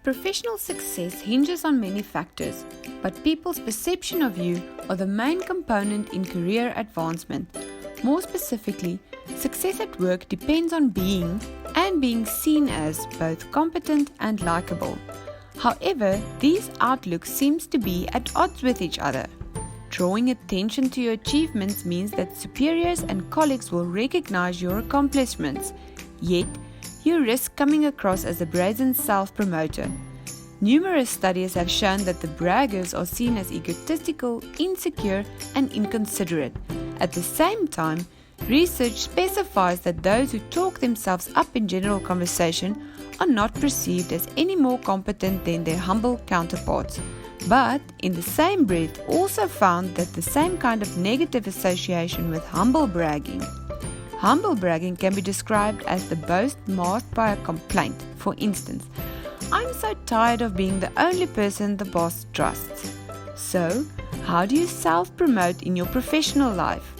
Professional success hinges on many factors, but people's perception of you are the main component in career advancement. More specifically, success at work depends on being seen as both competent and likable. However, these outlooks seem to be at odds with each other. Drawing attention to your achievements means that superiors and colleagues will recognize your accomplishments, yet you risk coming across as a brazen self-promoter. Numerous studies have shown that the braggers are seen as egotistical, insecure, and inconsiderate. At the same time, research specifies that those who talk themselves up in general conversation are not perceived as any more competent than their humble counterparts, but in the same breath also found that the same kind of negative association with humble bragging. Humble bragging can be described as the boast masked by a complaint. For instance, "I'm so tired of being the only person the boss trusts." So, how do you self-promote in your professional life?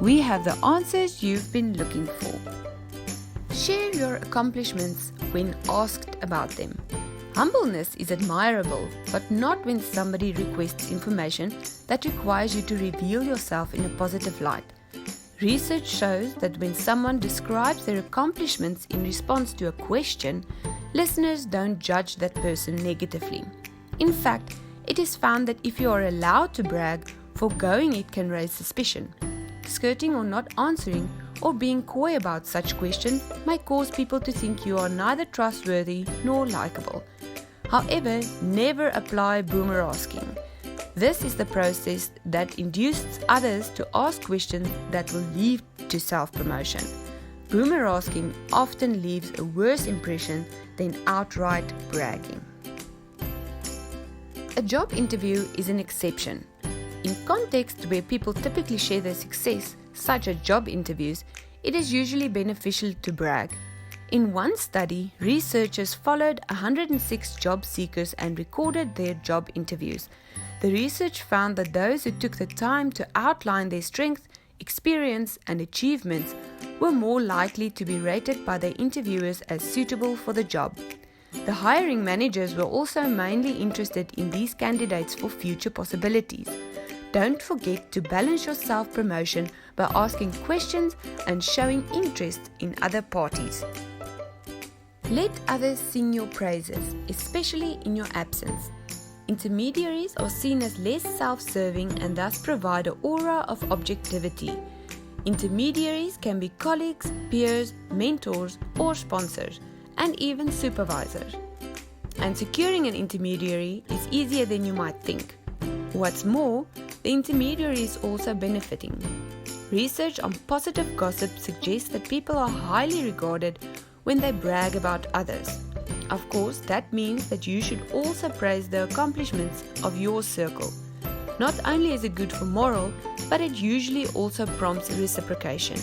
We have the answers you've been looking for. Share your accomplishments when asked about them. Humbleness is admirable, but not when somebody requests information that requires you to reveal yourself in a positive light. Research shows that when someone describes their accomplishments in response to a question, listeners don't judge that person negatively. In fact, it is found that if you are allowed to brag, foregoing it can raise suspicion. Skirting or not answering or being coy about such questions may cause people to think you are neither trustworthy nor likable. However, never apply boomerasking. This is the process that induces others to ask questions that will lead to self-promotion. Boomerasking often leaves a worse impression than outright bragging. A job interview is an exception. In contexts where people typically share their success, such as job interviews, it is usually beneficial to brag. In one study, researchers followed 106 job seekers and recorded their job interviews. The research found that those who took the time to outline their strengths, experience, and achievements were more likely to be rated by their interviewers as suitable for the job. The hiring managers were also mainly interested in these candidates for future possibilities. Don't forget to balance your self-promotion by asking questions and showing interest in other parties. Let others sing your praises, especially in your absence. Intermediaries are seen as less self-serving and thus provide an aura of objectivity. Intermediaries can be colleagues, peers, mentors, or sponsors, and even supervisors. And securing an intermediary is easier than you might think. What's more, the intermediary is also benefiting. Research on positive gossip suggests that people are highly regarded when they brag about others. Of course, that means that you should also praise the accomplishments of your circle. Not only is it good for morale, but it usually also prompts reciprocation.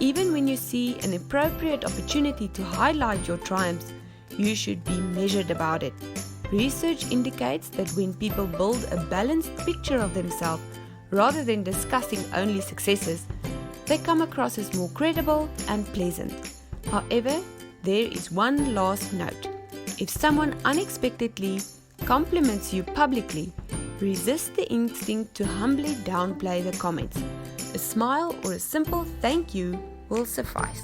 Even when you see an appropriate opportunity to highlight your triumphs, you should be measured about it. Research indicates that when people build a balanced picture of themselves rather than discussing only successes, they come across as more credible and pleasant. However, there is one last note. If someone unexpectedly compliments you publicly, resist the instinct to humbly downplay the comments. A smile or a simple thank you will suffice.